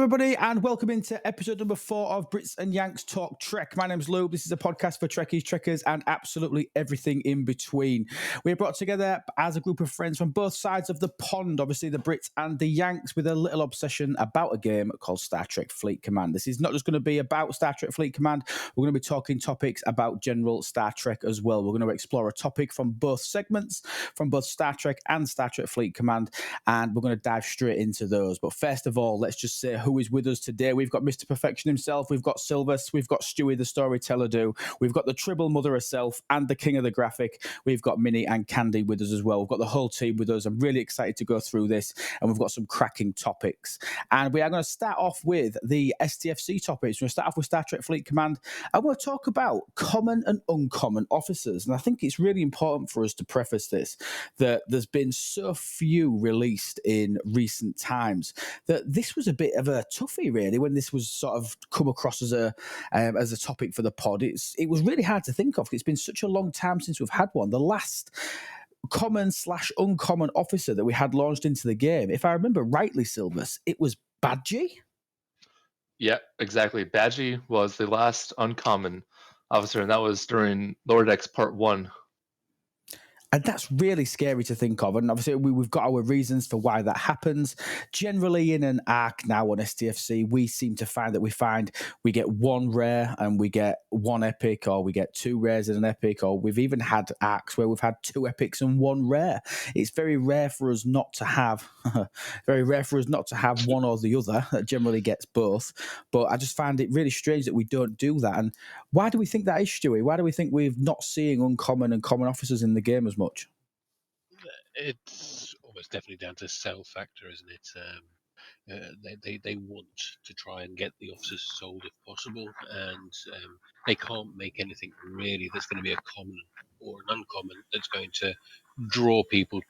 everybody, and welcome into episode number 4 of Brits and Yanks Talk Trek. My name's Lou. This is a podcast for Trekkies, Trekkers, and absolutely everything in between. We're brought together as a group of friends from both sides of the pond, obviously the Brits and the Yanks, with a little obsession about a game called Star Trek Fleet Command. This is not just going to be about Star Trek Fleet Command. We're going to be talking topics about general Star Trek as well. We're going to explore a topic from both segments, from both Star Trek and Star Trek Fleet Command, and we're going to dive straight into those. But first of all, let's just say who is with us today. We've got Mr. Perfection himself, we've got Silvus, we've got Stewie the Storyteller Do, we've got the Tribble Mother herself and the King of the Graphic. We've got Minnie and Candy with us as well. We've got the whole team with us. I'm really excited to go through this, and we've got some cracking topics. And we are going to start off with the STFC topics. We're going to start off with Star Trek Fleet Command, and we'll talk about common and uncommon officers. And I think it's really important for us to preface this, that there's been so few released in recent times that this was a bit of a toughie, really, when this was sort of come across as a topic for the pod. It was really hard to think of. It's been such a long time since we've had one. The last common/uncommon officer that we had launched into the game, if I remember rightly, Silvus, it was Badgie. Yeah, exactly. Badgie was the last uncommon officer, and that was during Lower Decks Part 1. And that's really scary to think of. And obviously, we've got our reasons for why that happens. Generally, in an arc now on STFC, we seem to find that we get one rare and we get one epic, or we get two rares and an epic, or we've even had arcs where we've had two epics and one rare. It's very rare for us not to have one or the other. That generally gets both. But I just find it really strange that we don't do that. And why do we think that is, Stewie? Why do we think we're not seeing uncommon and common officers in the game as much? It's almost definitely down to sell factor, isn't it? They want to try and get the officers sold if possible, and they can't make anything really that's going to be a common or an uncommon that's going to draw people,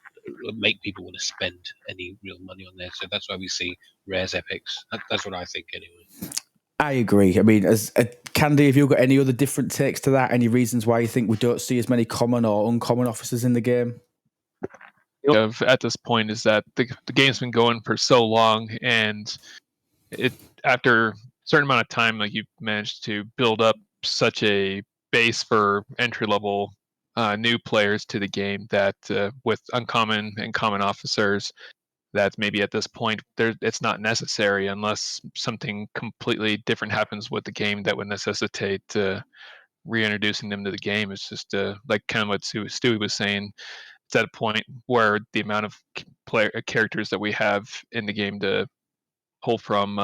make people want to spend any real money on there. So that's why we see rares, epics. That's what I think, anyway. I agree. I mean, as Candy, have you got any other different takes to that? Any reasons why you think we don't see as many common or uncommon officers in the game? At this point is that the game's been going for so long, and it after a certain amount of time, like you've managed to build up such a base for entry level new players to the game that with uncommon and common officers, that maybe at this point it's not necessary unless something completely different happens with the game that would necessitate reintroducing them to the game. It's just like kind of what Stewie was saying. It's at a point where the amount of characters that we have in the game to pull from,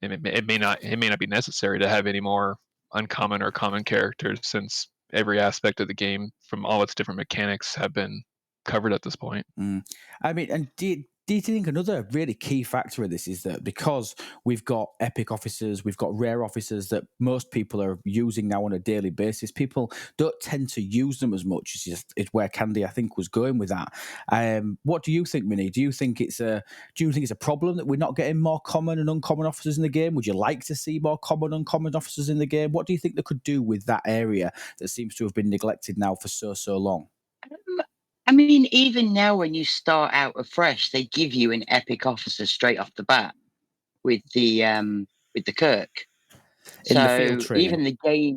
it may not be necessary to have any more uncommon or common characters, since every aspect of the game from all its different mechanics have been covered at this point. I mean, and do you think another really key factor of this is that because we've got epic officers, we've got rare officers that most people are using now on a daily basis, people don't tend to use them as much. It's where Candy, I think, was going with that. What do you think, Minnie? Do you think it's a problem that we're not getting more common and uncommon officers in the game? Would you like to see more common and uncommon officers in the game? What do you think they could do with that area that seems to have been neglected now for so long? I mean, even now when you start out afresh, they give you an epic officer straight off the bat with the Kirk. In the field training. Even the game,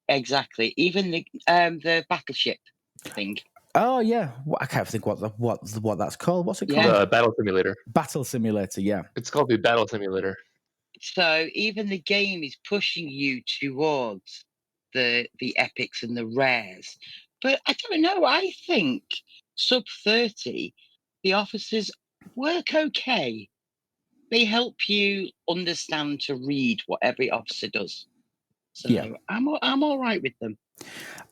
exactly. Even the battleship thing. Oh yeah, I can't think what that's called. What's it called? The Battle Simulator. Battle Simulator, yeah. It's called the Battle Simulator. So even the game is pushing you towards the epics and the rares. But I don't know. I think sub 30, the officers work okay. They help you understand to read what every officer does. So yeah. I'm all right with them.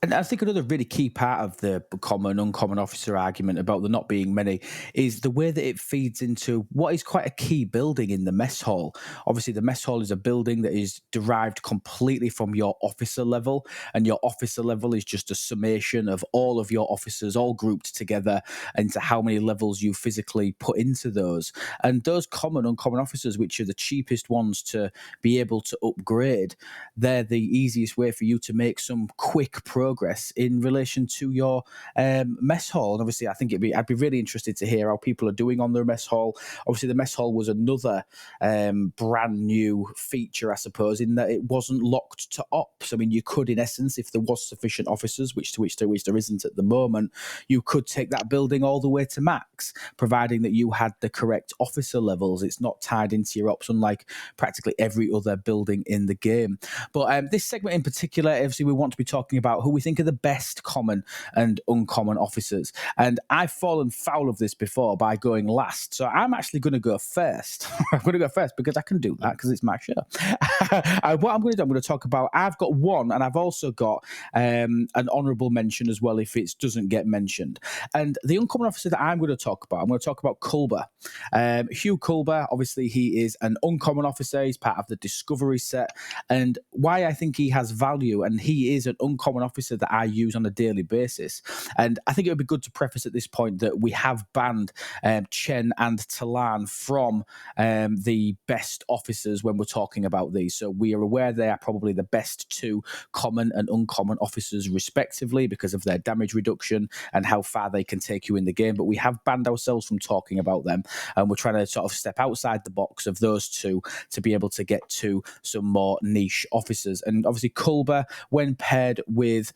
And I think another really key part of the common, uncommon officer argument about there not being many is the way that it feeds into what is quite a key building in the mess hall. Obviously, the mess hall is a building that is derived completely from your officer level, and your officer level is just a summation of all of your officers all grouped together into how many levels you physically put into those. And those common, uncommon officers, which are the cheapest ones to be able to upgrade, they're the easiest way for you to make some quick progress in relation to your mess hall. And obviously, I think I'd be really interested to hear how people are doing on their mess hall. Obviously, the mess hall was another brand new feature, I suppose, in that it wasn't locked to ops. I mean, you could, in essence, if there was sufficient officers, which there isn't at the moment, you could take that building all the way to max, providing that you had the correct officer levels. It's not tied into your ops, unlike practically every other building in the game. But this segment in particular, obviously, we want to be talking about who we think are the best common and uncommon officers. And I've fallen foul of this before by going last. So I'm actually going to go first. I'm going to go first because I can do that because it's my show. What I'm going to do, I'm going to talk about, I've got one, and I've also got an honourable mention as well if it doesn't get mentioned. And the uncommon officer that I'm going to talk about Culber. Hugh Culber, obviously, he is an uncommon officer. He's part of the Discovery set. And why I think he has value, and he is an uncommon officer that I use on a daily basis. And I think it would be good to preface at this point that we have banned Chen and Talan from the best officers when we're talking about these. So we are aware they are probably the best two common and uncommon officers respectively because of their damage reduction and how far they can take you in the game. But we have banned ourselves from talking about them, and we're trying to sort of step outside the box of those two to be able to get to some more niche officers. And obviously Culber, when paired with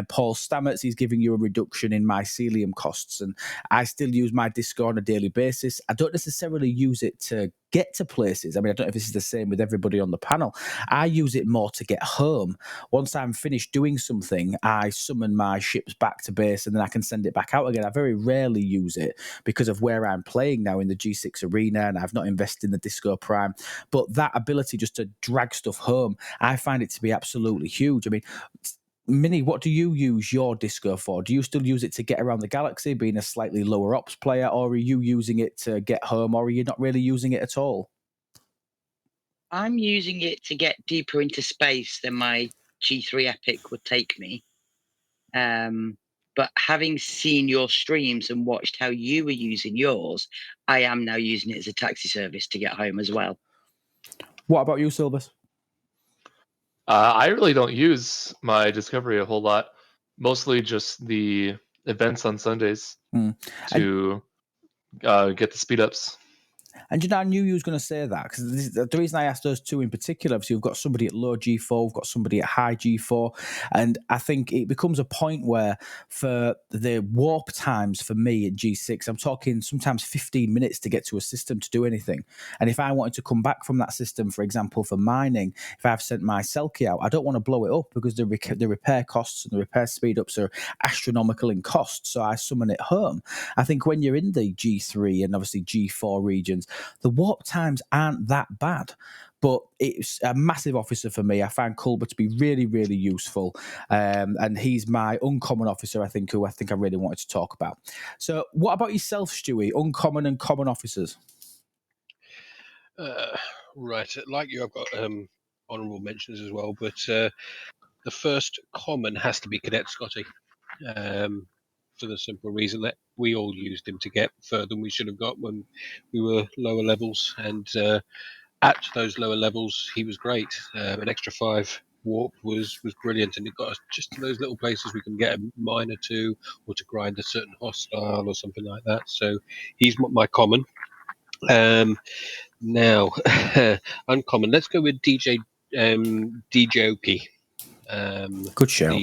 Paul Stamets, he's giving you a reduction in mycelium costs. And I still use my Disco on a daily basis. I don't necessarily use it to get to places. I mean, I don't know if this is the same with everybody on the panel. I use it more to get home. Once I'm finished doing something, I summon my ships back to base and then I can send it back out again. I very rarely use it because of where I'm playing now in the G6 arena, and I've not invested in the Disco Prime. But that ability just to drag stuff home, I find it to be absolutely huge. I mean, Minnie, what do you use your Disco for? Do you still use it to get around the galaxy, being a slightly lower ops player, or are you using it to get home, or are you not really using it at all? I'm using it to get deeper into space than my G3 Epic would take me. But having seen your streams and watched how you were using yours, I am now using it as a taxi service to get home as well. What about you, Silvers? I really don't use my Discovery a whole lot. Mostly just the events on Sundays to get the speed ups. And you know, I knew you was going to say that because the reason I asked those two in particular, obviously, we've got somebody at low G4, we've got somebody at high G4, and I think it becomes a point where for the warp times for me at G6, I'm talking sometimes 15 minutes to get to a system to do anything. And if I wanted to come back from that system, for example, for mining, if I've sent my Selkie out, I don't want to blow it up because the repair costs and the repair speed ups are astronomical in cost. So I summon it home. I think when you're in the G3 and obviously G4 regions, the warp times aren't that bad, but it's a massive officer for me. I find Culber to be really, really useful, and he's my uncommon officer, I think, who I really wanted to talk about. So what about yourself, Stewie? Uncommon and common officers? Right, like you, I've got honourable mentions as well, but the first common has to be Cadet Scotty. For the simple reason that we all used him to get further than we should have got when we were lower levels, and at those lower levels he was great. An extra 5 warp was brilliant, and it got us just to those little places we can get a mine or two, or to grind a certain hostile or something like that. So he's my common. Now uncommon, let's go with DJ DJOP. Good show.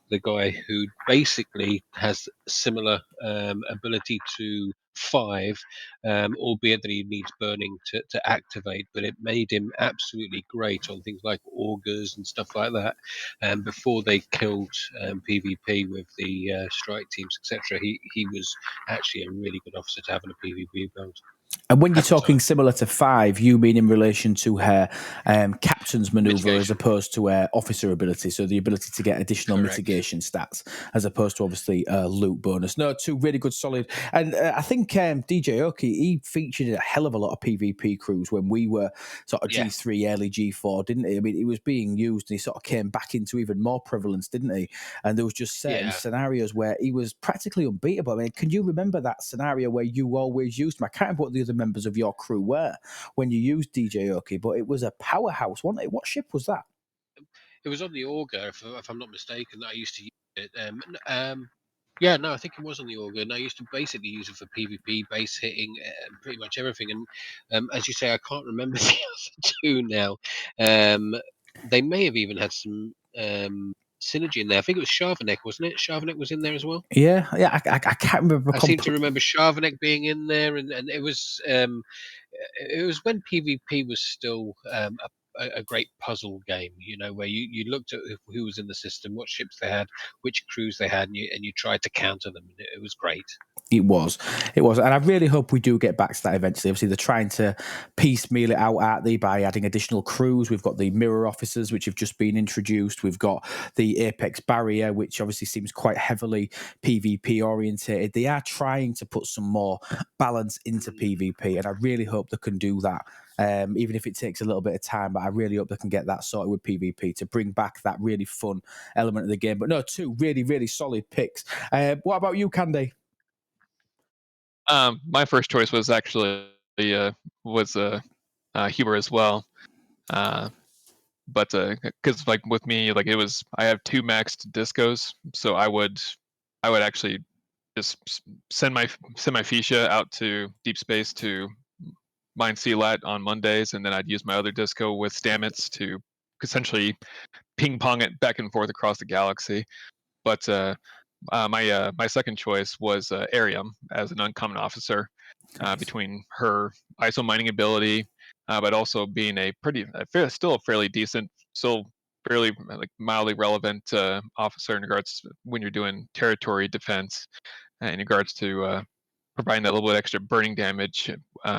The guy who basically has similar ability to 5, albeit that he needs burning to activate, but it made him absolutely great on things like augurs and stuff like that. Before they killed PvP with the strike teams, etc., he was actually a really good officer to have in a PvP build. And when you're talking similar to 5, you mean in relation to her captain's maneuver as opposed to her officer ability, so the ability to get additional mitigation stats as opposed to obviously loot bonus. No, 2 really good, solid. And I think DJ Oki, he featured a hell of a lot of PvP crews when we were sort of G3, early G4, didn't he? I mean, he was being used and he sort of came back into even more prevalence, didn't he? And there was just certain scenarios where he was practically unbeatable. I mean, can you remember that scenario where you always used him? I can't remember what the other members of your crew were when you used DJ Oki, but it was a powerhouse, wasn't it? What ship was that? It was on the Augur, if I'm not mistaken, that I used to use it. Yeah, no, I think it was on the Augur, and I used to basically use it for PvP, base hitting, pretty much everything. And as you say, I can't remember the other two now. They may have even had some synergy in there. I think it was Sharvanek, wasn't it? Sharvanek was in there as well. Yeah. I can't remember. I seem to remember Sharvanek being in there, and it was when PvP was still a great puzzle game, where you looked at who was in the system, what ships they had, which crews they had, and you tried to counter them. And it was great. It was, and I really hope we do get back to that eventually. Obviously, they're trying to piecemeal it out, aren't they, by adding additional crews. We've got the mirror officers, which have just been introduced. We've got the Apex barrier, which obviously seems quite heavily PvP orientated. They are trying to put some more balance into PvP, and I really hope they can do that. Even if it takes a little bit of time, but I really hope they can get that sorted with PvP to bring back that really fun element of the game. But no, two really, really solid picks. What about you, Candy? My first choice was actually Huber as well, but because like with me, like it was, I have 2 maxed discos, so I would actually just send my Fisha out to deep space to mine Sealat on Mondays, and then I'd use my other disco with Stamets to essentially ping pong it back and forth across the galaxy. But my second choice was Arium as an uncommon officer, between her ISO mining ability, but also being still a fairly decent, still fairly like mildly relevant officer in regards to when you're doing territory defense, in regards to providing that little bit extra burning damage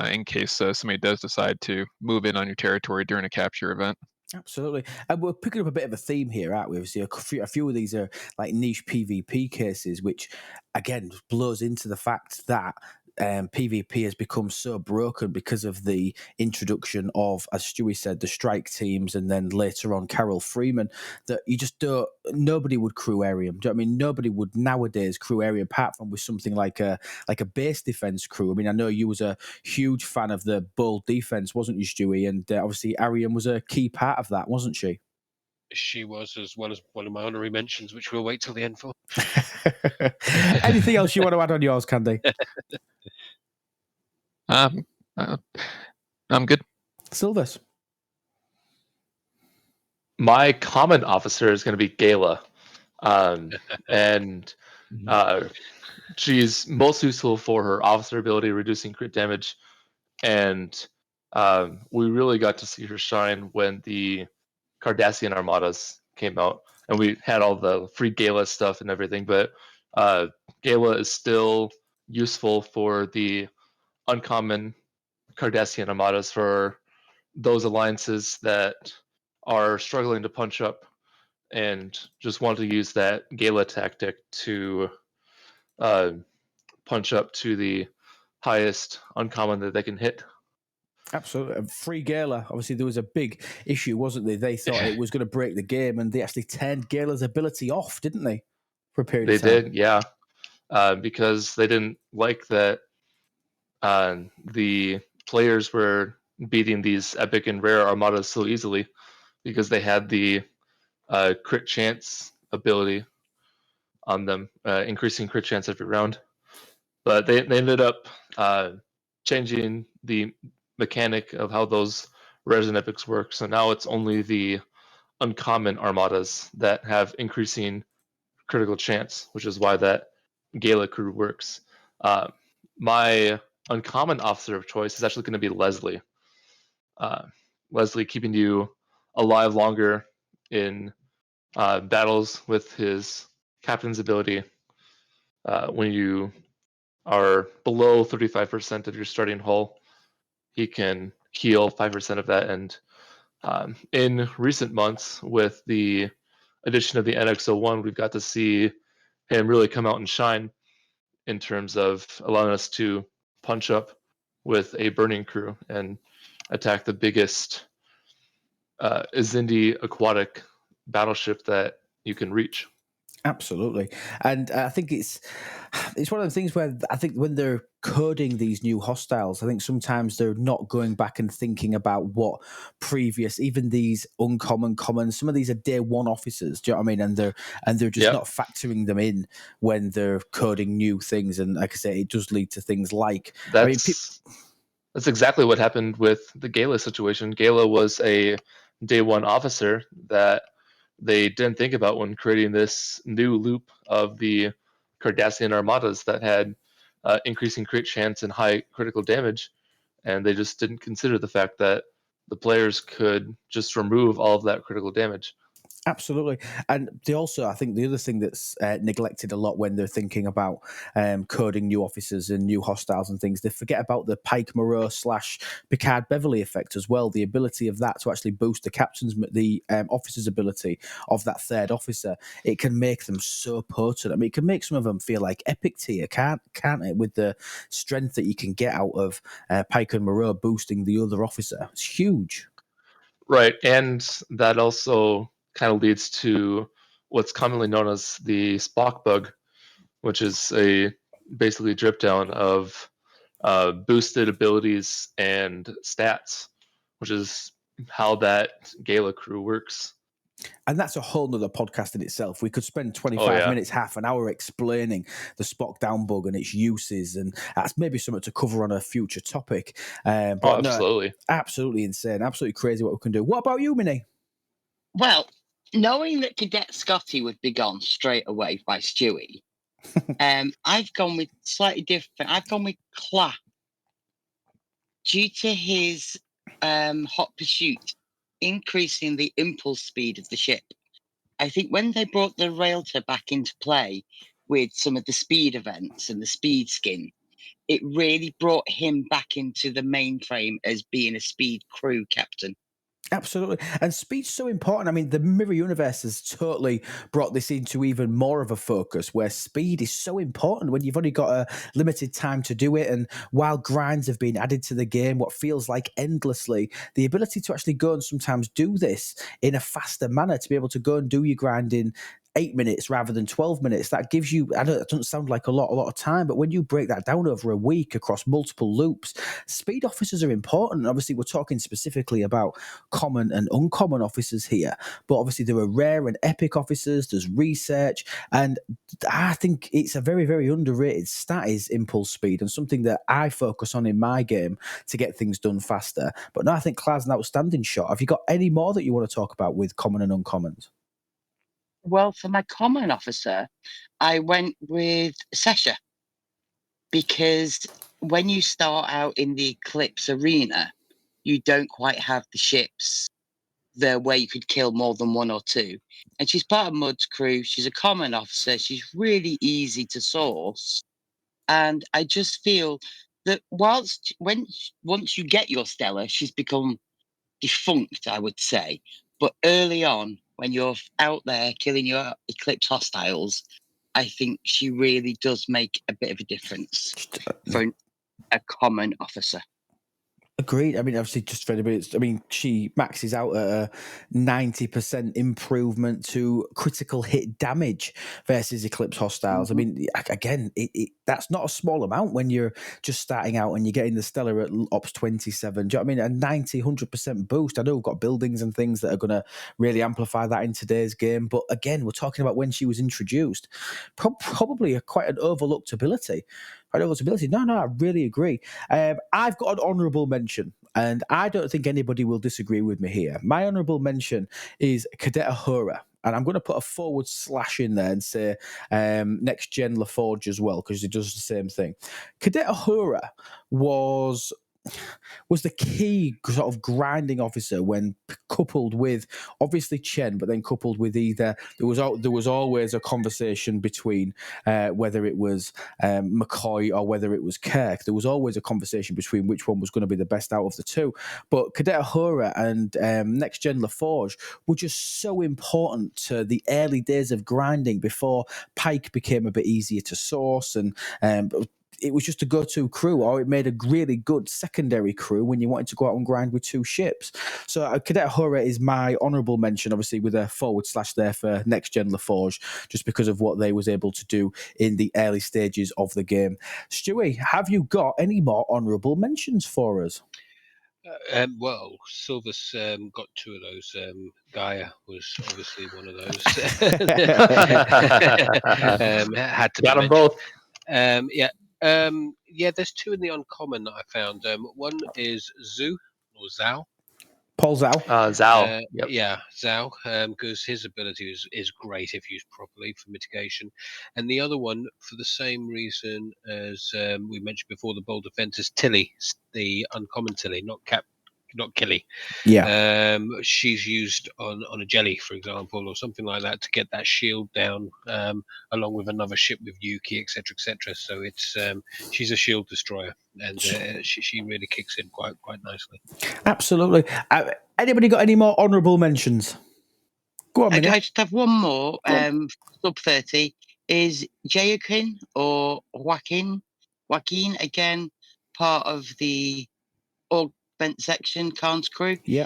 in case somebody does decide to move in on your territory during a capture event. Absolutely. And we're picking up a bit of a theme here, aren't we? Obviously, a few of these are like niche PvP cases, which again blows into the fact that PvP has become so broken because of the introduction of, as Stewie said, the strike teams, and then later on Carol Freeman, that you just don't, nobody would crew Arium. Do you know what I mean? Nobody would nowadays crew Arium apart from with something like a base defense crew. I mean, I know you was a huge fan of the Bull defense, wasn't you, Stewie? And obviously Arium was a key part of that, wasn't she? She was, as well as one of my honorary mentions, which we'll wait till the end for. Anything else you want to add on yours, Candy? I'm good. Silvers. My common officer is going to be Gala, and she's most useful for her officer ability, reducing crit damage, and we really got to see her shine when the Cardassian armadas came out, and we had all the free Gala stuff and everything, but Gala is still useful for the uncommon Cardassian armadas, for those alliances that are struggling to punch up and just want to use that Gala tactic to punch up to the highest uncommon that they can hit. Absolutely. Free Gala. Obviously, there was a big issue, wasn't there? They thought it was going to break the game, and they actually turned Gala's ability off, didn't they? For a period of time. They did, yeah. Because they didn't like that the players were beating these epic and rare armadas so easily, because they had the crit chance ability on them, increasing crit chance every round. But they ended up changing the mechanic of how those rares and epics work. So now it's only the uncommon armadas that have increasing critical chance, which is why that Gala crew works. My uncommon officer of choice is actually going to be Leslie. Leslie keeping you alive longer in battles with his captain's ability. When you are below 35% of your starting hull, he can heal 5% of that. And in recent months, with the addition of the NX-01, we've got to see him really come out and shine in terms of allowing us to punch up with a burning crew and attack the biggest Izindi aquatic battleship that you can reach. Absolutely. And I think it's one of the things where I think when they're coding these new hostiles, I think sometimes they're not going back and thinking about what previous, even these uncommon, common, some of these are day one officers, do you know what I mean? And they're just not factoring them in when they're coding new things. And like I say, it does lead to things like That's exactly what happened with the Gala situation. Gala was a day one officer that they didn't think about when creating this new loop of the Cardassian armadas that had increasing crit chance and high critical damage, and they just didn't consider the fact that the players could just remove all of that critical damage. Absolutely. And they also, I think the other thing that's neglected a lot when they're thinking about coding new officers and new hostiles and things, they forget about the Pike Moreau / Picard Beverly effect as well. The ability of that to actually boost the officer's ability of that third officer. It can make them so potent. I mean, it can make some of them feel like epic tier, can't it? With the strength that you can get out of Pike and Moreau boosting the other officer. It's huge. Right. And that also kind of leads to what's commonly known as the Spock bug, which is a basically drip down of boosted abilities and stats, which is how that Gala crew works. And that's a whole nother podcast in itself. We could spend 25 minutes, half an hour explaining the Spock down bug and its uses, and that's maybe something to cover on a future topic. But absolutely. No, absolutely insane, absolutely crazy what we can do. What about you, Minnie? Well, knowing that Cadet Scotty would be gone straight away by Stewie, I've gone with slightly different. I've gone with Cla. Due to his hot pursuit increasing the impulse speed of the ship, I think when they brought the Railter back into play with some of the speed events and the speed skin, it really brought him back into the mainframe as being a speed crew captain. Absolutely. And speed's so important. I mean, the Mirror Universe has totally brought this into even more of a focus where speed is so important when you've only got a limited time to do it. And while grinds have been added to the game, what feels like endlessly, the ability to actually go and sometimes do this in a faster manner, to be able to go and do your grind in 8 minutes rather than 12 minutes, that gives you, it doesn't sound like a lot of time, but when you break that down over a week across multiple loops, speed officers are important. Obviously, we're talking specifically about common and uncommon officers here, but obviously there are rare and epic officers, there's research, and I think it's a very, very underrated stat is impulse speed, and something that I focus on in my game to get things done faster. But no, I think Claire's an outstanding shot. Have you got any more that you want to talk about with common and uncommons? Well, for my common officer, I went with Sesha, because when you start out in the Eclipse arena, you don't quite have the ships there where you could kill more than one or two. And she's part of Mud's crew. She's a common officer. She's really easy to source. And I just feel that once you get your Stella, she's become defunct, I would say. But early on, when you're out there killing your Eclipse hostiles, I think she really does make a bit of a difference for a common officer. Agreed. I mean, obviously, just for anybody, she maxes out at a 90% improvement to critical hit damage versus Eclipse hostiles. Mm-hmm. I mean, again, that's not a small amount when you're just starting out and you're getting the Stellar at Ops 27. Do you know what I mean? A 100% boost. I know we've got buildings and things that are going to really amplify that in today's game. But again, we're talking about when she was introduced. Probably quite an overlooked ability. No, I really agree. I've got an honourable mention, and I don't think anybody will disagree with me here. My honourable mention is Cadet Uhura, and I'm going to put a / in there and say Next Gen LaForge as well, because it does the same thing. Cadet Uhura was the key sort of grinding officer when coupled with obviously Chen, but then coupled with either there was always a conversation between whether it was McCoy or whether it was Kirk. There was always a conversation between which one was going to be the best out of the two. But Cadet Uhura and Next Gen LaForge were just so important to the early days of grinding before Pike became a bit easier to source and it was just a go-to crew, or it made a really good secondary crew when you wanted to go out and grind with 2 ships. So Cadet Horror is my honourable mention, obviously with a / there for Next Gen LaForge, just because of what they was able to do in the early stages of the game. Stewie, have you got any more honourable mentions for us? Well, Silver's got 2 of those. Gaia was obviously one of those. Had to Got be them both. yeah. There's 2 in the uncommon that I found. One is Zoo or Zhao. Paul Zhao. Zhao. Yep. Yeah, Zhao, because his ability is great if used properly for mitigation. And the other one, for the same reason as we mentioned before, the bold defense, is Tilly, the uncommon Tilly, not Killy. Yeah. She's used on a jelly, for example, or something like that to get that shield down, along with another ship with Yuki, etc., etc. So it's she's a shield destroyer, and she really kicks in quite nicely. Absolutely. Anybody got any more honourable mentions? Go on, I Minnie. just have one more. Sub 30 is Joaquin or Joaquin. Joaquin, again, part of the augment section, Khan's crew. Yeah.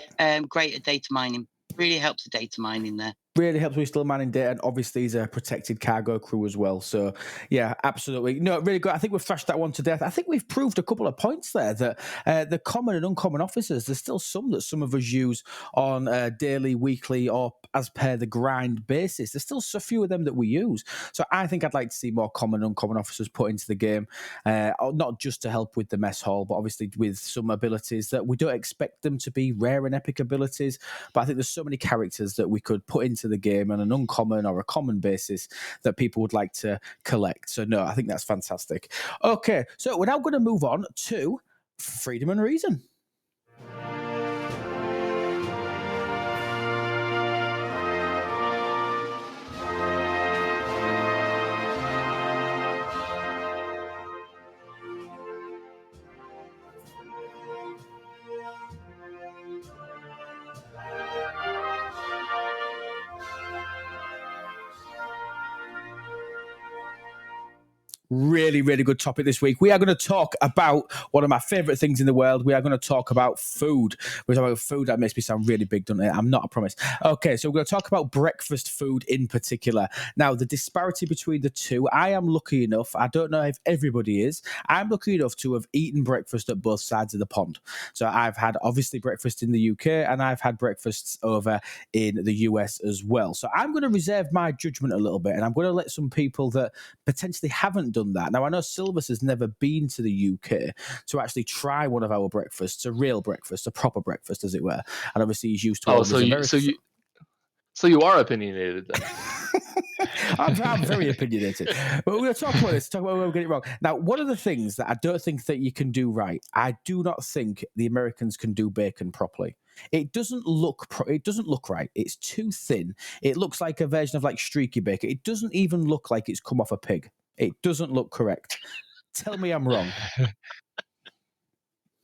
Great at data mining. Really helps the data mining there. Really helps with still manning data, and obviously he's a protected cargo crew as well. So, yeah, absolutely. No, really good. I think we've thrashed that one to death. I think we've proved a couple of points there that the common and uncommon officers, there's still some that some of us use on a daily, weekly, or as per the grind basis. There's still so few of them that we use. So I think I'd like to see more common and uncommon officers put into the game, not just to help with the mess hall, but obviously with some abilities that we don't expect them to be rare and epic abilities. But I think there's so many characters that we could put into the game on an uncommon or a common basis that people would like to collect. So no, I think that's fantastic. Okay, so we're now going to move on to Freedom and Reason. Really, really good topic this week. We are going to talk about one of my favorite things in the world. We are going to talk about food. We're talking about food. That makes me sound really big, doesn't it? I'm not, I promise. Okay, so we're going to talk about breakfast food in particular. Now, the disparity between the two, I am lucky enough, I don't know if everybody is, I'm lucky enough to have eaten breakfast at both sides of the pond. So I've had, obviously, breakfast in the UK, and I've had breakfasts over in the US as well. So I'm going to reserve my judgment a little bit, and I'm going to let some people that potentially haven't done that. Now, I know Silvers has never been to the UK to actually try one of our breakfasts, a real breakfast, a proper breakfast, as it were. And obviously, he's used to all of his American. So you are opinionated then. I'm very opinionated. But we're going to talk about this, talk about where we get it wrong. Now, one of the things that I don't think that you can do right, I do not think the Americans can do bacon properly. It doesn't look right. It's too thin. It looks like a version of like streaky bacon. It doesn't even look like it's come off a pig. It doesn't look correct. Tell me I'm wrong.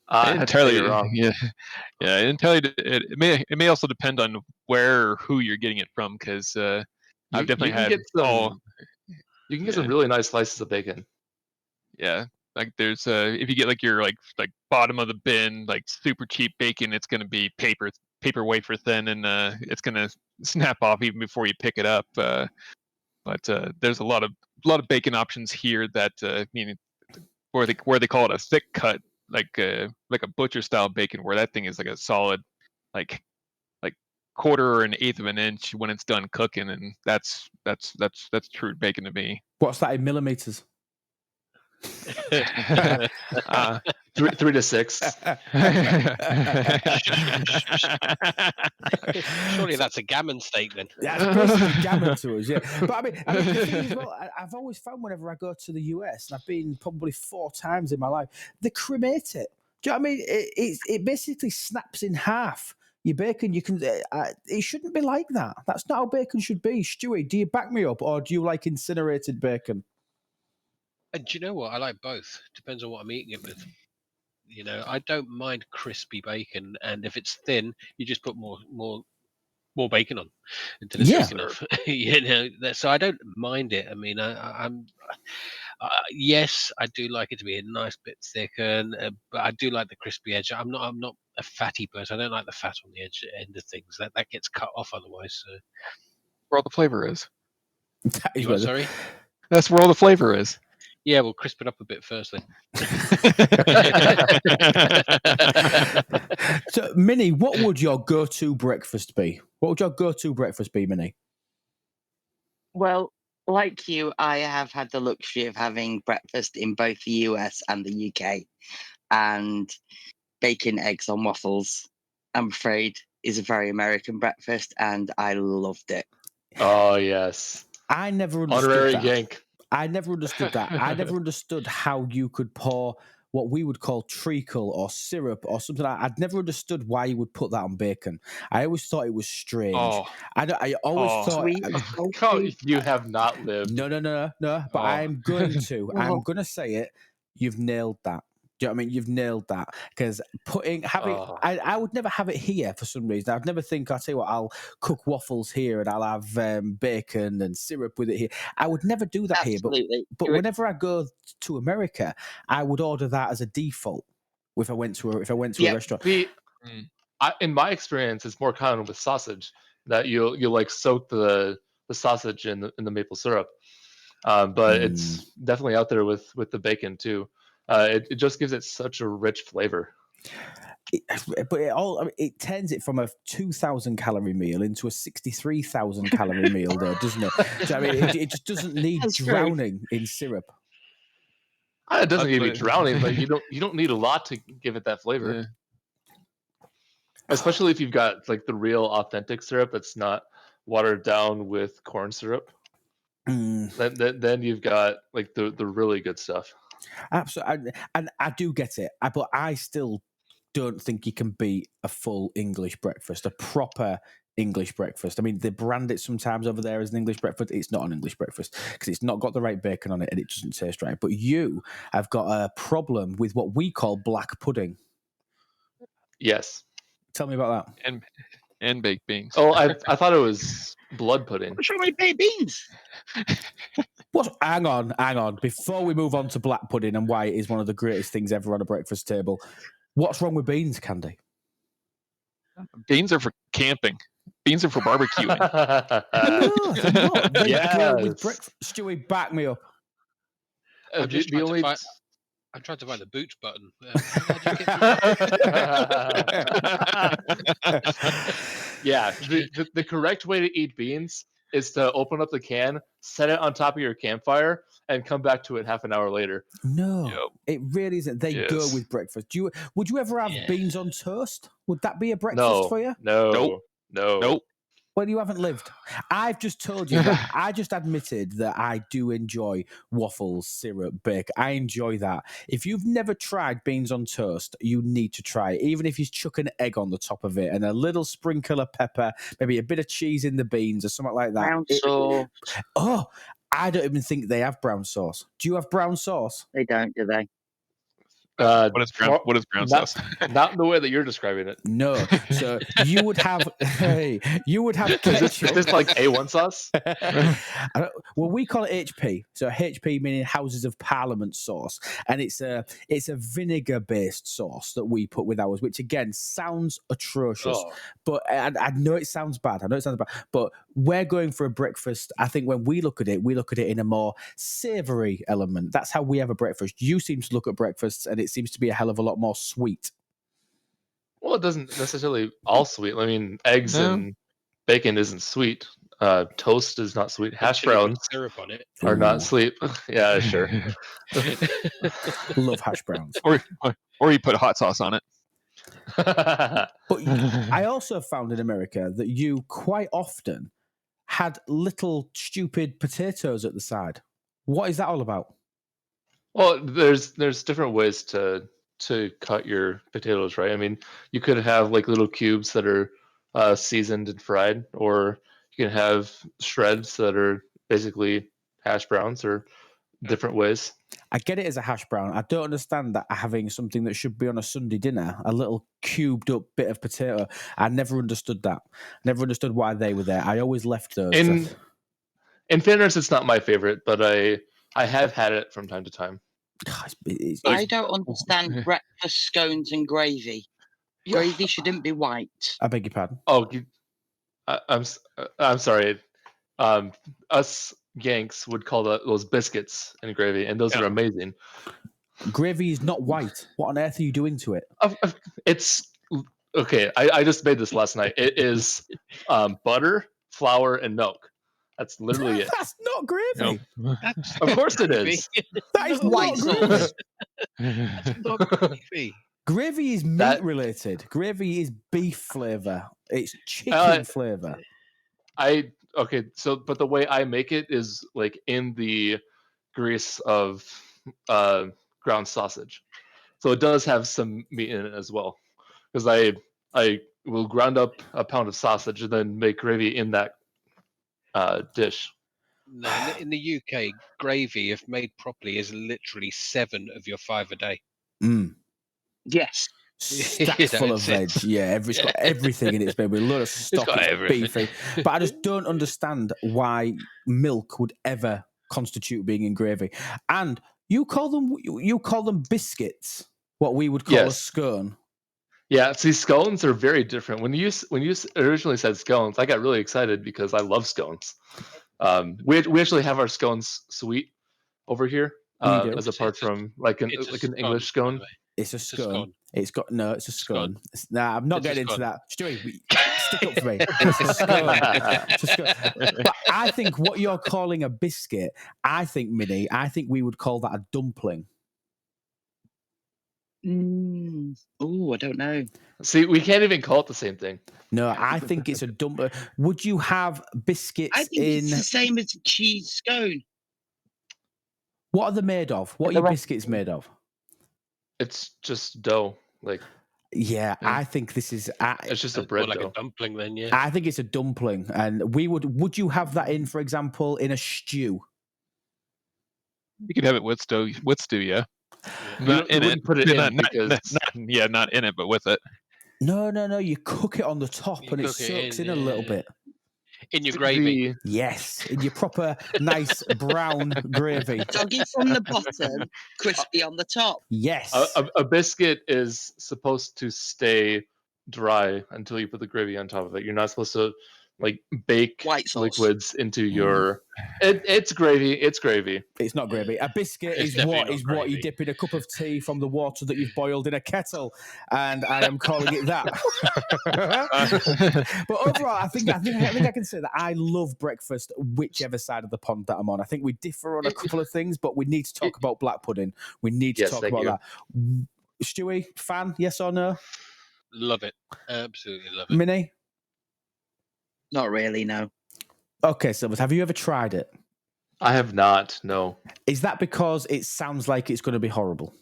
Entirely wrong. Yeah. Entirely. It may also depend on where or who you're getting it from, because I've definitely had You can get some really nice slices of bacon. Yeah, like there's if you get like your like bottom of the bin, like super cheap bacon, it's gonna be paper wafer thin, and it's gonna snap off even before you pick it up. But there's a lot of bacon options here that where they call it a thick cut, like a butcher style bacon, where that thing is like a solid like quarter or an eighth of an inch when it's done cooking, and that's true bacon to me. What's that in millimeters? 3 to 6. Surely that's a gammon steak then. That's basically gammon to us, yeah. But I mean the thing is, well, I've always found whenever I go to the US, and I've been probably 4 times in my life, they cremate it. Do you know what I mean? It basically snaps in half. Your bacon, you can. It shouldn't be like that. That's not how bacon should be. Stewie, do you back me up, or do you like incinerated bacon? And do you know what? I like both. Depends on what I'm eating it with. I don't mind crispy bacon, and if it's thin, you just put more more bacon on until it's Yeah. thick enough. So I don't mind it. I mean, I'm yes, I do like it to be a nice bit thicker, but I do like the crispy edge. I'm not a fatty person. I don't like the fat on the end of things. That gets cut off otherwise. So. Where all the flavor is. That is You where what, sorry? That's where all the flavor is. Yeah, we'll crisp it up a bit first then. So, Minnie, what would your go-to breakfast be? What would your go-to breakfast be, Minnie? Well, like you, I have had the luxury of having breakfast in both the US and the UK, and bacon, eggs on waffles, I'm afraid, is a very American breakfast, and I loved it. Oh yes, I never understood honorary that. Yank. I never understood that. I never understood how you could pour what we would call treacle or syrup or something like that. I'd never understood why you would put that on bacon. I always thought it was strange. Oh. I always thought... Sweet, salty. You have not lived. No. But Oh. I'm going to. I'm Oh. going to say it. You've nailed that. Do you know what I mean? You've nailed that. Because I would never have it here for some reason. I'd never think, I'll tell you what, I'll cook waffles here and I'll have bacon and syrup with it here. I would never do that here. Absolutely. But whenever I go to America, I would order that as a default if I went to a restaurant. In my experience, it's more common with sausage that you'll like soak the sausage in the maple syrup. But it's definitely out there with the bacon too. It just gives it such a rich flavor. But it turns it from a 2,000 calorie meal into a 63,000 calorie meal, though, doesn't it? So, I mean, it just doesn't need drowning in syrup. It doesn't need to be drowning, but you don't need a lot to give it that flavor. Yeah. Especially if you've got like the real authentic syrup that's not watered down with corn syrup. Then you've got like the really good stuff. Absolutely, and I do get it, but I still don't think you can beat a full English breakfast, a proper English breakfast. I mean, they brand it sometimes over there as an English breakfast. It's not an English breakfast because it's not got the right bacon on it and it doesn't taste right. But you have got a problem with what we call black pudding. Yes. Tell me about that. And baked beans. Oh, I thought it was blood pudding. Show me baked beans. Hang on. Before we move on to black pudding and why it is one of the greatest things ever on a breakfast table, what's wrong with beans, Candy? Beans are for camping. Beans are for barbecuing. No, they're not. They go with Yes. breakfast. Stewie, back me up. I'm just I'm trying to find the boots button. Yeah, the correct way to eat beans is to open up the can, set it on top of your campfire, and come back to it half an hour later. No, it really isn't. They go with breakfast. Would you ever have beans on toast? Would that be a breakfast for you? No. Well, you haven't lived. I've just told you that. I just admitted that I do enjoy waffles, syrup, bake. I enjoy that. If you've never tried beans on toast, you need to try it. Even if you chuck an egg on the top of it and a little sprinkle of pepper, maybe a bit of cheese in the beans or something like that. Brown sauce. Oh, I don't even think they have brown sauce. Do you have brown sauce? They don't, do they? What is brown sauce? Not in the way that you're describing it. No. So you would have ketchup. Is this like A1 sauce? Well, we call it HP. So HP meaning Houses of Parliament sauce, and it's a vinegar based sauce that we put with ours, which again sounds atrocious. But I know it sounds bad. But we're going for a breakfast. I think when we look at it in a more savoury element. That's how we have a breakfast. You seem to look at breakfasts and it seems to be a hell of a lot more sweet. Well, it doesn't necessarily all sweet. I mean, eggs and bacon isn't sweet. Toast is not sweet. Hash browns syrup on it are not sweet. Yeah, sure. Love hash browns. Or you put hot sauce on it. But I also found in America that you quite often had little stupid potatoes at the side. What is that all about? Well, there's different ways to cut your potatoes, right? I mean, you could have like little cubes that are seasoned and fried, or you can have shreds that are basically hash browns, or different ways. I get it as a hash brown. I don't understand that having something that should be on a Sunday dinner, a little cubed up bit of potato. I never understood that. Never understood why they were there. I always left those. In fairness, it's not my favorite, but I have had it from time to time. I don't understand breakfast scones and gravy. Gravy shouldn't be white. I beg your pardon. Oh, I'm sorry. Us Yanks would call those biscuits and gravy, and those are amazing. Gravy is not white. What on earth are you doing to it? It's okay. I just made this last night. It is butter, flour, and milk. That's literally it. That's not gravy. No. Of course it is. That is White not gravy. sauce. That's not gravy. Gravy is meat related. Gravy is beef flavor. It's chicken flavor. But the way I make it is like in the grease of ground sausage, so it does have some meat in it as well. Because I will ground up a pound of sausage and then make gravy in that dish. No, in the UK, gravy, if made properly, is literally 7 of your 5 a day. Yes. Stacks full of veg. Yeah, it's got everything in it. It's made with a lot of stock. It's beefy. But I just don't understand why milk would ever constitute being in gravy. And you call them biscuits, what we would call a scone. Yeah, see, scones are very different. When you originally said scones, I got really excited because I love scones. We actually have our scones sweet over here, as apart from like an English scone. It's a scone. It's a scone. Nah, I'm not getting into that. Stewie, stick up for me. It's a scone. It's a scone. But I think what you're calling a biscuit, Minnie, I think we would call that a dumpling. Oh, I don't know. See, we can't even call it the same thing. No, I think it's a dumpling. Would you have biscuits I think it's the same as a cheese scone. What are they made of? What are your biscuits made of? It's just dough. Yeah, I think this is. It's just a bread like dough. a dumpling, then. Yeah. I think it's a dumpling, and would you have that in, for example, in a stew? You could have it with stew. Yeah. Not in it. Put it in not in it, but with it. No. You cook it on the top, and it soaks in a little bit. In your gravy. Yes, in your proper nice brown gravy. Soggy from the bottom, crispy on the top. Yes. A biscuit is supposed to stay dry until you put the gravy on top of it. You're not supposed to bake liquids into your. It's gravy. It's gravy. It's not gravy. A biscuit is what you dip in a cup of tea from the water that you've boiled in a kettle, and I am calling it that. But overall, I think I can say that I love breakfast, whichever side of the pond that I'm on. I think we differ on a couple of things, but we need to talk about black pudding. We need to talk about that. Stewie, fan? Yes or no? Love it. Absolutely love it. Minnie? Not really, no. Okay, Silvers, have you ever tried it? I have not, no. Is that because it sounds like it's going to be horrible?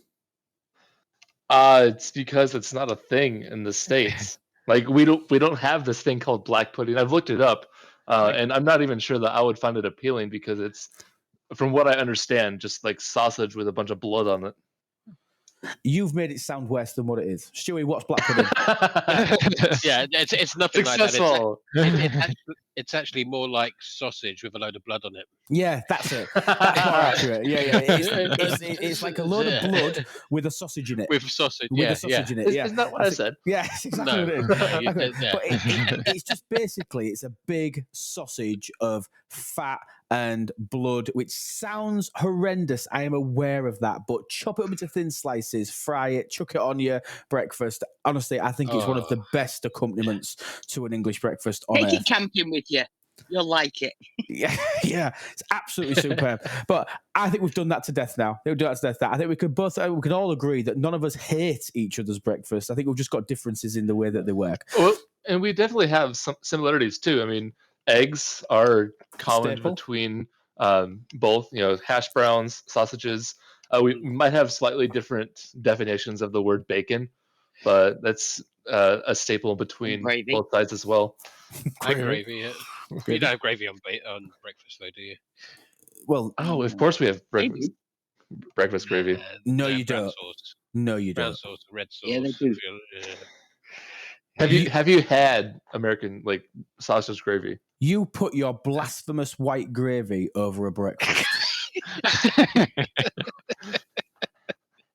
It's because it's not a thing in the States. We don't have this thing called black pudding. I've looked it up, and I'm not even sure that I would find it appealing because it's, from what I understand, just like sausage with a bunch of blood on it. You've made it sound worse than what it is. Stewie, what's black pudding? Yeah, it's nothing successful. Like that. It's actually more like sausage with a load of blood on it. Yeah, that's it. That's more accurate. Yeah. It's like a load of blood with a sausage in it. With sausage, in it. Yeah. Isn't that what I said? Yeah, that's exactly what it is. But it's just basically, it's a big sausage of fat and blood, which sounds horrendous. I am aware of that, but chop it up into thin slices, fry it, chuck it on your breakfast. Honestly, I think it's one of the best accompaniments to an English breakfast on Take earth. it camping with you. You'll like it. Yeah, it's absolutely superb. But I think we've done that to death now. I think we can all agree that none of us hate each other's breakfast. I think we've just got differences in the way that they work. Well, and we definitely have some similarities too. I mean, eggs are common between both, hash browns, sausages. We might have slightly different definitions of the word bacon, but that's a staple between both sides as well. Gravy, yeah. You don't have gravy on breakfast, though, do you? Well, of course we have breakfast. breakfast gravy. No, you brown don't. Sauce. No, you Brown don't. sauce, red sauce. Yeah, they do. Have you had American like sausage gravy? You put your blasphemous white gravy over a breakfast.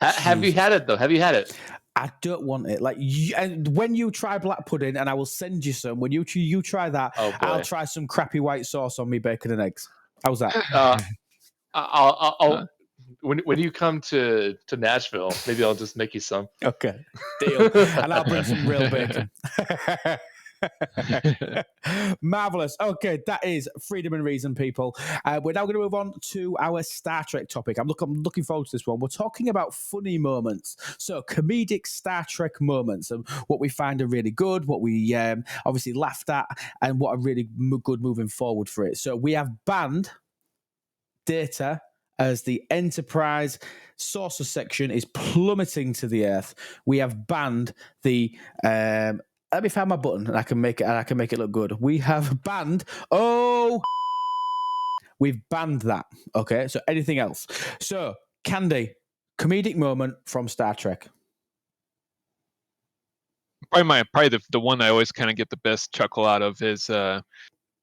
Have you had it though? Have you had it? I don't want it. Like, and when you try black pudding, and I will send you some. When you try that, Oh, boy. I'll try some crappy white sauce on me bacon and eggs. How's that? I'll when you come to Nashville, maybe I'll just make you some. Okay, deal. And I'll bring some real bacon. Marvelous. Okay, that is Freedom and Reason, people. We're now going to move on to our Star Trek topic. I'm looking forward to this one. We're talking about funny moments, so comedic Star Trek moments, and what we find are really good, what we obviously laughed at, and what are really good moving forward for it. So we have banned Data as the Enterprise saucer section is plummeting to the Earth. We have banned the let me find my button and I can make it look good. We have banned we've banned that. Okay, so anything else. So Candy, comedic moment from Star Trek. Probably the one I always kind of get the best chuckle out of is from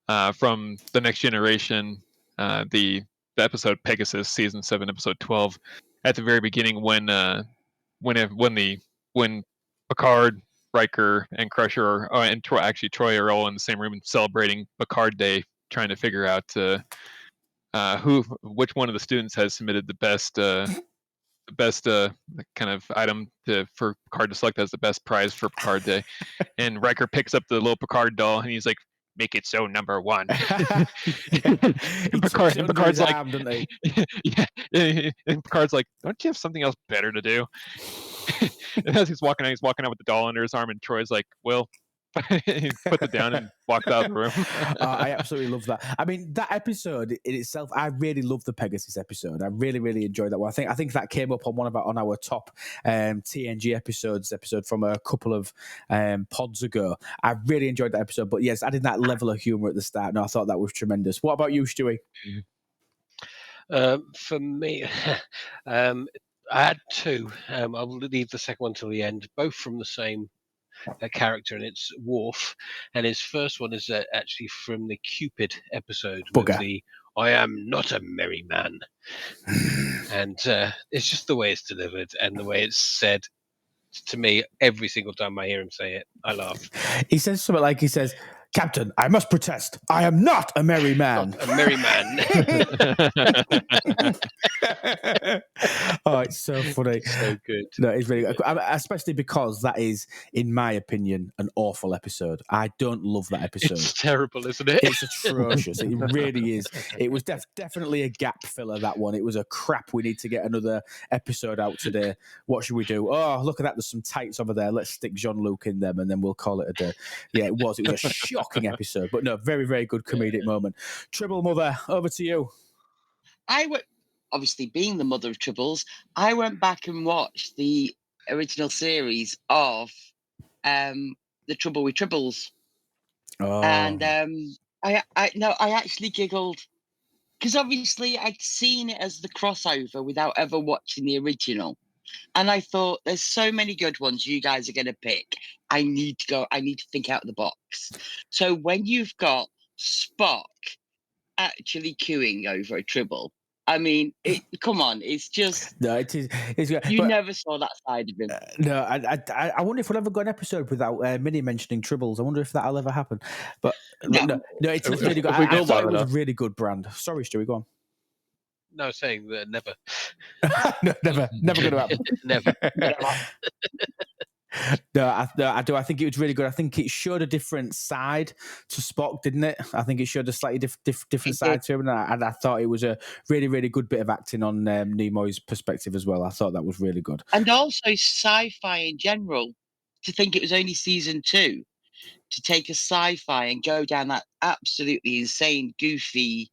The Next Generation, the episode Pegasus, season 7, episode 12, at the very beginning when Picard, Riker, and Crusher and Troy are all in the same room celebrating Picard Day, trying to figure out which one of the students has submitted the best kind of item for Picard to select as the best prize for Picard Day. And Riker picks up the little Picard doll and he's like, "Make it so number one." And Picard's like, arm, doesn't he? yeah. And Picard's like, "Don't you have something else better to do?" And as he's walking out with the doll under his arm, and Troy's like, "Well," he puts it down and walks out of the room. I absolutely love that. I mean, that episode in itself, I really love the Pegasus episode. I really, really enjoyed that one. I think that came up on on our top TNG episode from a couple of pods ago. I really enjoyed that episode. But yes, adding that level of humor at the start, no, I thought that was tremendous. What about you, Stewie? For me, I had two. I'll leave the second one till the end, both from the same character, and it's Worf. And his first one is actually from the Cupid episode with the "I am not a merry man." And it's just the way it's delivered and the way it's said to me every single time I hear him say it. I laugh. He says something like, "Captain, I must protest. I am not a merry man." Not a merry man. Oh, it's so funny. So good. No, it's really good. Especially because that is, in my opinion, an awful episode. I don't love that episode. It's terrible, isn't it? It's atrocious. It really is. It was definitely a gap filler, that one. It was a crap. We need to get another episode out today. What should we do? Oh, look at that. There's some tights over there. Let's stick Jean-Luc in them and then we'll call it a day. Yeah, it was. It was a shocking episode. But no, very, very good comedic moment. Tribble Mother, over to you. Obviously, being the mother of Tribbles, I went back and watched the original series of The Trouble with Tribbles. Oh. And I actually giggled because obviously I'd seen it as the crossover without ever watching the original. And I thought, there's so many good ones you guys are going to pick. I need to think out of the box. So when you've got Spock actually queuing over a Tribble, I mean, come on, it's just... No, it is. You never saw that side of him. No, I wonder if we'll ever go an episode without Minnie mentioning Tribbles. I wonder if that'll ever happen. But no, it's really good. I thought it was a really good brand. Sorry, Stewie, go on. No, saying that never. No, never going to happen. Never. No, I do. I think it was really good. I think it showed a different side to Spock, didn't it? I think it showed a slightly different side to him, and I thought it was a really, really good bit of acting on Nimoy's perspective as well. I thought that was really good. And also sci-fi in general. To think it was only season 2, to take a sci-fi and go down that absolutely insane, goofy,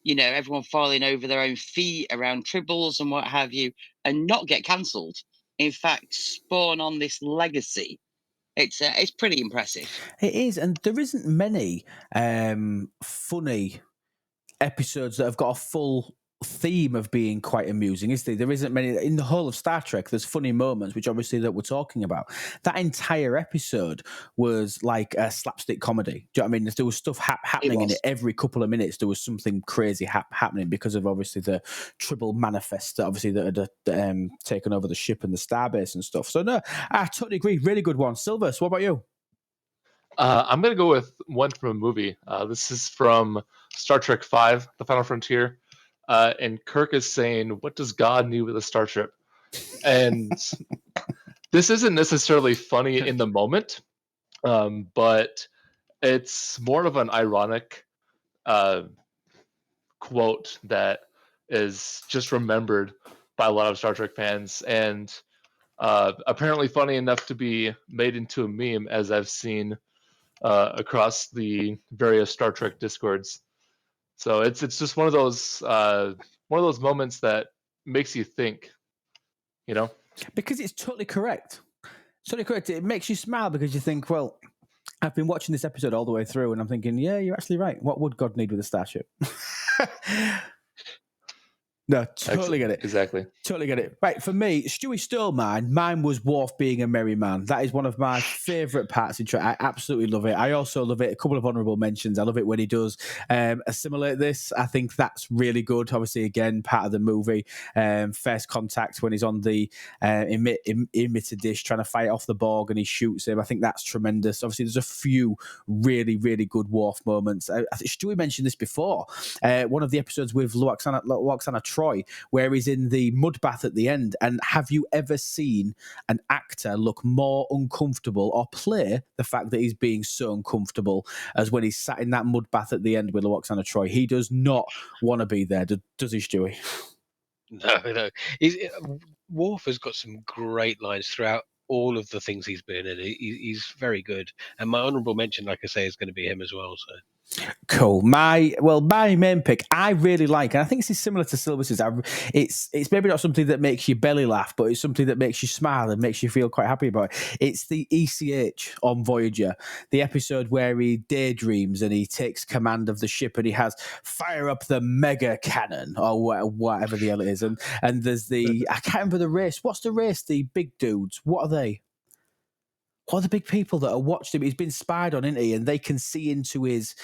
everyone falling over their own feet around Tribbles and what have you, and not get cancelled. In fact, spawn on this legacy. It's pretty impressive. It is, and there isn't many funny episodes that have got a full theme of being quite amusing, is there? There isn't many in the whole of Star Trek. There's funny moments, which obviously that we're talking about. That entire episode was like a slapstick comedy. Do you know what I mean? There was stuff happening in it every couple of minutes. There was something crazy happening because of obviously the Tribble manifest that obviously that had taken over the ship and the starbase and stuff. So no, I totally agree. Really good one. Silvers, what about you? I'm going to go with one from a movie. This is from Star Trek V, The Final Frontier. And Kirk is saying, "What does God need with a starship?" And this isn't necessarily funny in the moment, but it's more of an ironic quote that is just remembered by a lot of Star Trek fans, and apparently funny enough to be made into a meme, as I've seen across the various Star Trek discords. So it's just one of those moments that makes you think, you know, because it's totally correct. Totally correct. It makes you smile because you think, well, I've been watching this episode all the way through, and I'm thinking, yeah, you're actually right. What would God need with a starship? No, totally get it. Exactly. Totally get it. Right, for me, Stewie stole mine. Mine was Worf being a merry man. That is one of my favourite parts in Trek. I absolutely love it. I also love it. A couple of honourable mentions. I love it when he does assimilate this. I think that's really good. Obviously, again, part of the movie. First contact when he's on the emitter dish trying to fight off the Borg and he shoots him. I think that's tremendous. Obviously, there's a few really, really good Worf moments. I think Stewie mentioned this before. One of the episodes with Loxana Troy, where he's in the mud bath at the end. And have you ever seen an actor look more uncomfortable or play the fact that he's being so uncomfortable as when he's sat in that mud bath at the end with Loxana Troy? He does not want to be there, does he, Stewie? No. Worf has got some great lines throughout all of the things he's been in. He's very good. And my honourable mention, like I say, is going to be him as well. So. Cool. My main pick, I really like, and I think this is similar to Silver's. It's maybe not something that makes your belly laugh, but it's something that makes you smile and makes you feel quite happy about it. It's the ECH on Voyager, the episode where he daydreams and he takes command of the ship and he has fire up the mega cannon or whatever the hell it is, and there's the I can't remember the race. What's the race? The big dudes. What are they? What are the big people that are watching him? He's been spied on, isn't he? And they can see into his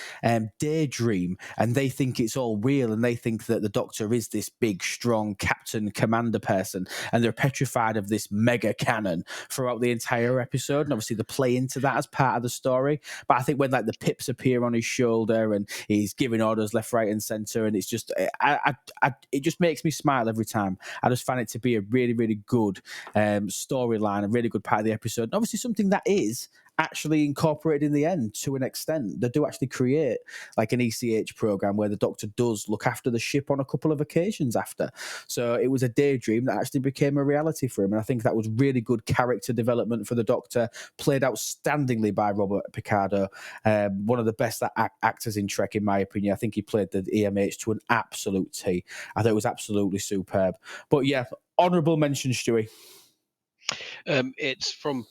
daydream and they think it's all real and they think that the Doctor is this big, strong captain, commander person and they're petrified of this mega cannon throughout the entire episode. And obviously they play into that as part of the story. But I think when like the pips appear on his shoulder and he's giving orders left, right and centre and it's just, it just makes me smile every time. I just find it to be a really, really good storyline, a really good part of the episode. And obviously something that is actually incorporated in the end to an extent. They do actually create like an ECH program where the Doctor does look after the ship on a couple of occasions after. So it was a daydream that actually became a reality for him. And I think that was really good character development for the Doctor, played outstandingly by Robert Picardo. One of the best actors in Trek, in my opinion. I think he played the EMH to an absolute T. I thought it was absolutely superb. But yeah, honourable mention, Stewie. It's from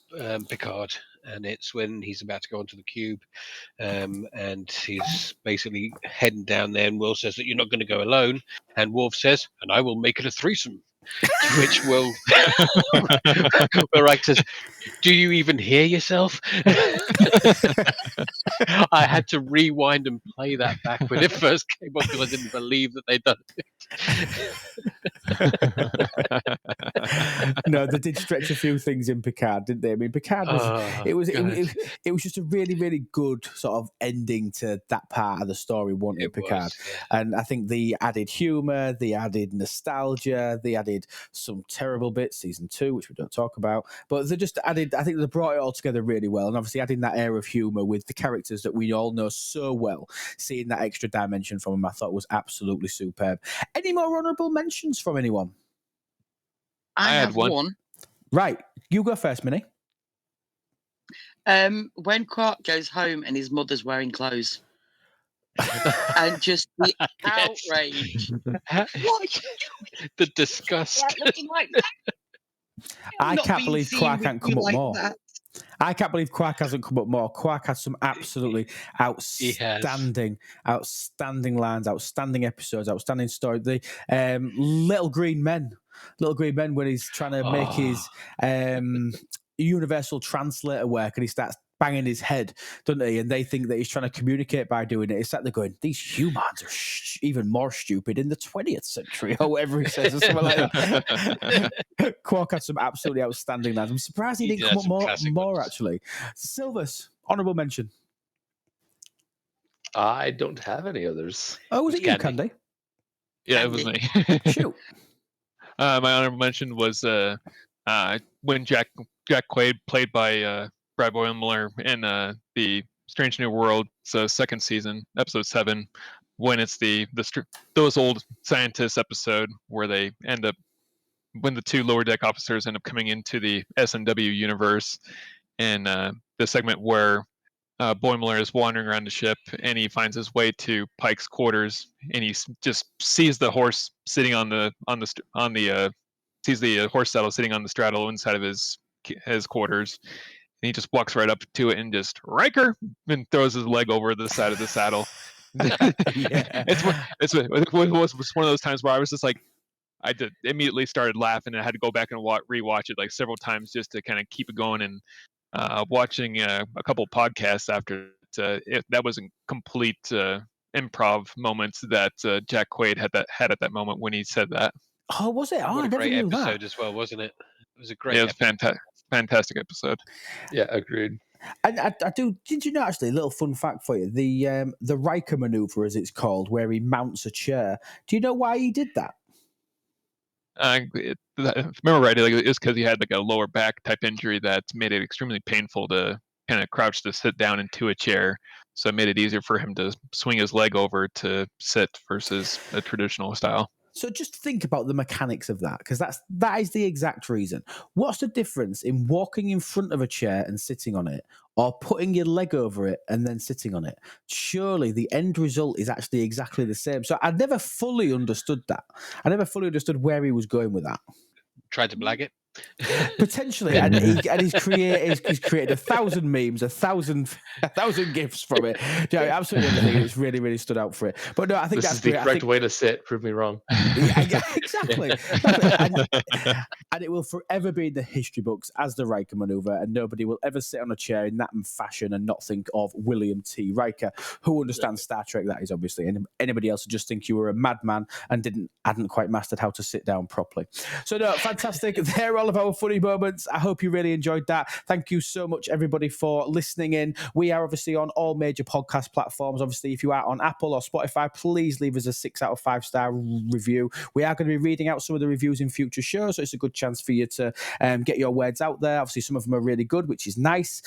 Picard, and it's when he's about to go onto the cube, and he's basically heading down there, and Will says that you're not going to go alone, and Worf says, and I will make it a threesome. To which Will Reich says, do you even hear yourself? I had to rewind and play that back when it first came on because I didn't believe that they'd done it. No, they did stretch a few things in Picard, didn't they? I mean, Picard was it was just a really, really good sort of ending to that part of the story, wasn't it, Picard? Was, yeah. And I think the added humour, the added nostalgia, the added some terrible bits, season 2, which we don't talk about, but they just added, I think they brought it all together really well, and obviously adding that air of humour with the characters that we all know so well, seeing that extra dimension from them, I thought was absolutely superb. Any more honourable mentions from anyone? I have one. Right, you go first, Minnie. When Quark goes home and his mother's wearing clothes. And just the outrage. What are you doing? The disgust. Looking like that. I can't believe Quark can't come up more. That. I can't believe Quark hasn't come up more. Quark had some absolutely outstanding lines, outstanding episodes, outstanding story. The Little Green Men when he's trying to make his universal translator work, and he starts banging his head, doesn't he? And they think that he's trying to communicate by doing it. It's like they're going, these humans are even more stupid in the 20th century, or whatever he says, or something like that. Quark had some absolutely outstanding lines. I'm surprised he didn't come up more actually. Silvers, honourable mention. I don't have any others. Oh, was it you, Candy? Yeah, it was me. Shoot. My honorable mention was when Jack Quaid, played by Brad Boimler, in the Strange New World, second season, episode 7, when it's those old scientists episode where they end up, when the 2 lower deck officers end up coming into the SNW universe, and the segment where Boimler is wandering around the ship and he finds his way to Pike's quarters, and he just sees the horse sitting sees the horse saddle sitting on the straddle inside of his quarters, and he just walks right up to it and just Riker, and throws his leg over the side of the saddle. It was one of those times where I was just like, I immediately started laughing, and I had to go back and rewatch it like several times just to kind of keep it going. And watching a couple podcasts after that was a complete improv moments that Jack Quaid had at that moment when he said that. Oh, was it? Oh, what I a never great knew episode that. as well, wasn't it? It was a great. It was fantastic episode. Yeah, agreed. I do. Did you know, actually, a little fun fact for you? The Riker maneuver, as it's called, where he mounts a chair. Do you know why he did that? If I remember right, it was because he had like a lower back type injury that made it extremely painful to kind of crouch to sit down into a chair. So it made it easier for him to swing his leg over to sit versus a traditional style. So just think about the mechanics of that, because that is the exact reason. What's the difference in walking in front of a chair and sitting on it, or putting your leg over it and then sitting on it? Surely the end result is actually exactly the same. So I never fully understood that. I never fully understood where he was going with that. Tried to blag it. Potentially, and he's created 1,000 memes, 1,000 gifs from it. Absolutely everything. It's really, really stood out for it. But no, I think this that's is the great. correct way to sit. Prove me wrong. Yeah, exactly. And it will forever be in the history books as the Riker maneuver, and nobody will ever sit on a chair in that fashion and not think of William T. Riker, who understands Star Trek. That is obviously, and anybody else would just think you were a madman and hadn't quite mastered how to sit down properly. So no, fantastic. They're all of our funny moments. I hope you really enjoyed that. Thank you so much, everybody, for listening in. We are obviously on all major podcast platforms. Obviously, if you are on Apple or Spotify, please leave us a 6 out of 5 star review. We are going to be reading out some of the reviews in future shows, so it's a good chance for you to get your words out there. Obviously, some of them are really good, which is nice.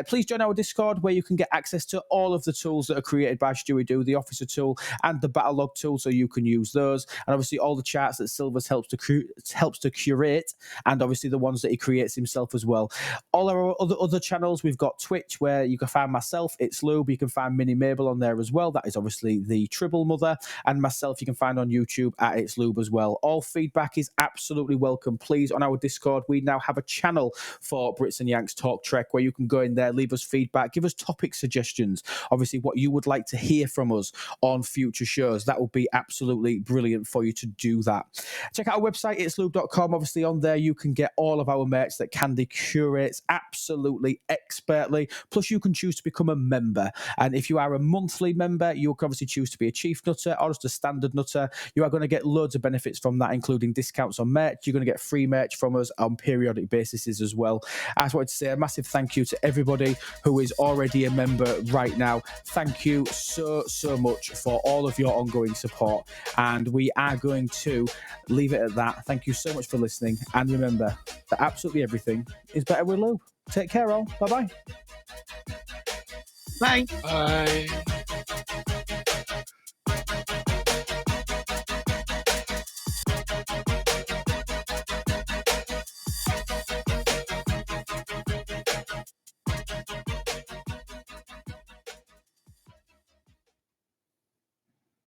Please join our Discord, where you can get access to all of the tools that are created by Stewie Doo, the Officer tool and the Battle Log tool, so you can use those. And obviously, all the charts that Silvers helps to curate, and obviously the ones that he creates himself as well. All our other channels, we've got Twitch, where you can find myself, It's Lube. You can find Minnie Mabel on there as well. That is obviously the Tribble Mother. And myself, you can find on YouTube at It's Lube as well. All feedback is absolutely welcome. Please, on our Discord, we now have a channel for Brits and Yanks Talk Trek, where you can go in there, leave us feedback, give us topic suggestions, obviously what you would like to hear from us on future shows. That would be absolutely brilliant for you to do that. Check out our website, itslube.com. Obviously, on there, you can get all of our merch that Candy curates absolutely expertly. Plus, you can choose to become a member. And if you are a monthly member, you can obviously choose to be a chief nutter or just a standard nutter. You are going to get loads of benefits from that, including discounts on merch. You're going to get free merch from us on periodic basis as well. I just wanted to say a massive thank you to everybody who is already a member right now. Thank you so much for all of your ongoing support. And we are going to leave it at that. Thank you so much for listening. And remember that absolutely everything is better with Lube. Take care, all. Bye-bye. Bye. Bye.